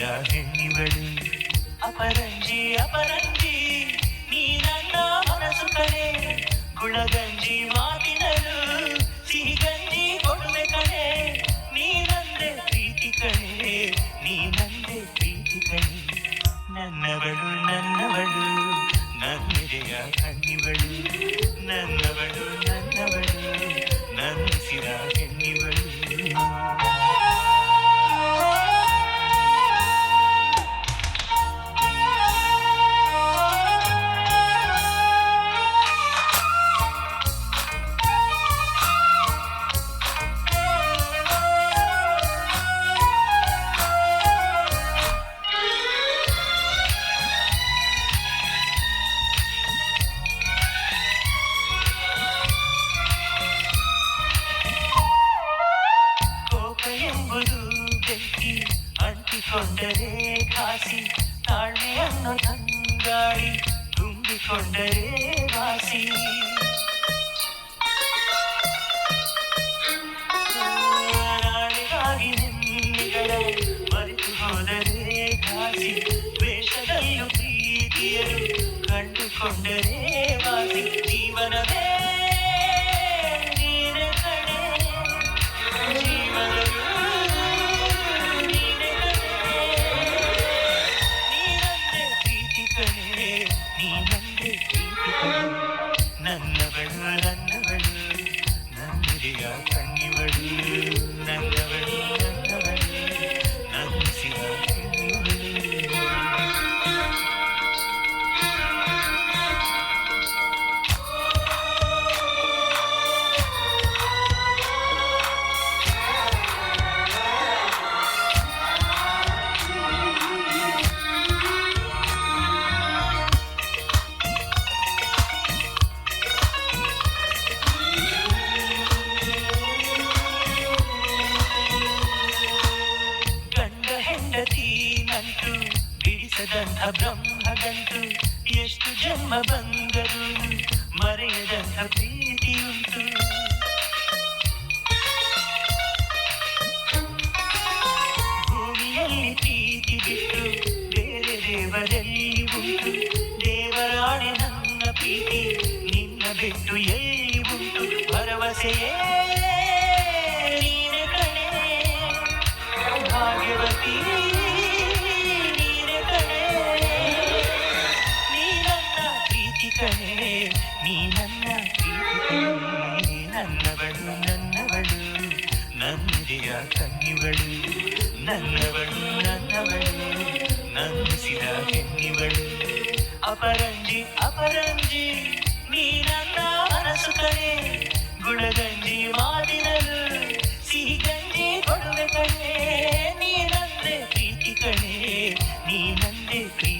ನನ್ನುಸಿರ ಹೆಣ್ಣಿವಳು ಅಪರಂಜಿ ಅಪರಂಜಿ ನೀ ನನ್ನ ಮನಸ್ಸು ಕಣೆ ಗುಳಗಂಜಿ ಮಾತಿನಲು ಸಿಹಿಗಂಜಿ ಕೊಡುವೆ ಕಣೆ ನೀನಂದೆ ಪ್ರೀತಿ ಕಣೆ ನೀನಂದೆ ಪ್ರೀತಿ ಕಣೆ ನನ್ನವಳು ನನ್ನವಳು ನನ್ನೆದೆಯ ಕಣ್ಣಿವಳು ನನ್ನವಳು ನನ್ನವಳು ನನ್ನುಸಿರ ಹೆಣ್ಣಿವಳು ಎಂಬುದು ಬೆಂಕಿ ಅಂಟಿಕೊಂಡರೆ ಘಾಸಿ ತಾಳ್ಮೆಯನ್ನು ತಂಗಾಳಿ ತುಂಬಿಕೊಂಡರೆ ವಾಸಿ ನಾಳೆಗಾಗಿ ನಿನ್ನೆಗಳ ಮರೆತು ಹೋದರೆ ಘಾಸಿ ವೇಷದಲ್ಲೂ ಪ್ರೀತಿಯರು ಕಂಡುಕೊಂಡರೆ ವಾಸಿ ಜೀವನವೇ ನನ್ನವಳು ನನ್ನವಳು ನನ್ನುರಿಯ ಕಣ್ಣಿವಳು ನನ್ನವಳು ನನ್ನವಳು ನನ್ನುಸಿರ ಕಣ್ಣಿವಳು ನಂಟು ಬಿಡಿಸದಂಥ ಬ್ರಹ್ಮಗಂಟು ಎಷ್ಟು ಜನ್ಮ ಬಂದರು ಮರೆಯದಂಥ ಪ್ರೀತಿಯುಂಟು ಭೂಮಿಯಲ್ಲಿ ಪ್ರೀತಿ ಬಿಟ್ಟು ಬೇರೆ ದೇವರಲ್ಲಿ ಉಂಟು ದೇವರಾಣೆ ನನ್ನ ಪ್ರೀತಿ ನಿನ್ನ ಬಿಟ್ಟು ಎಲ್ಲಿ ಉಂಟು ಭರವಸೆಯೇ ನೀನೆ ಕಣೆ ಭಾಗ್ಯವತಿ ಕಣೆ ನೀ ನನ್ನ ಪ್ರೀತಿ ಕಣೆ ನನ್ನವಳು ನನ್ನವಳು ನನ್ನೆದೆಯ ಕಣ್ಣಿವಳು ನನ್ನವಳು ನನ್ನವಳು ನನ್ನುಸಿರ ಹೆಣ್ಣಿವಳು ಅಪರಂಜಿ ಅಪರಂಜಿ ನೀ ನನ್ನ ಮನಸ್ಸು ಕಣೆ ಗುಳಗಂಜಿ ಮಾತಿನಲು ಸಿಹಿಗಂಜಿ ಕೊಡುವೆ ಕಣೆ ನೀನಂದೆ ಪ್ರೀತಿ ಕಣೆ ನೀನಂದೆ ಪ್ರೀತಿ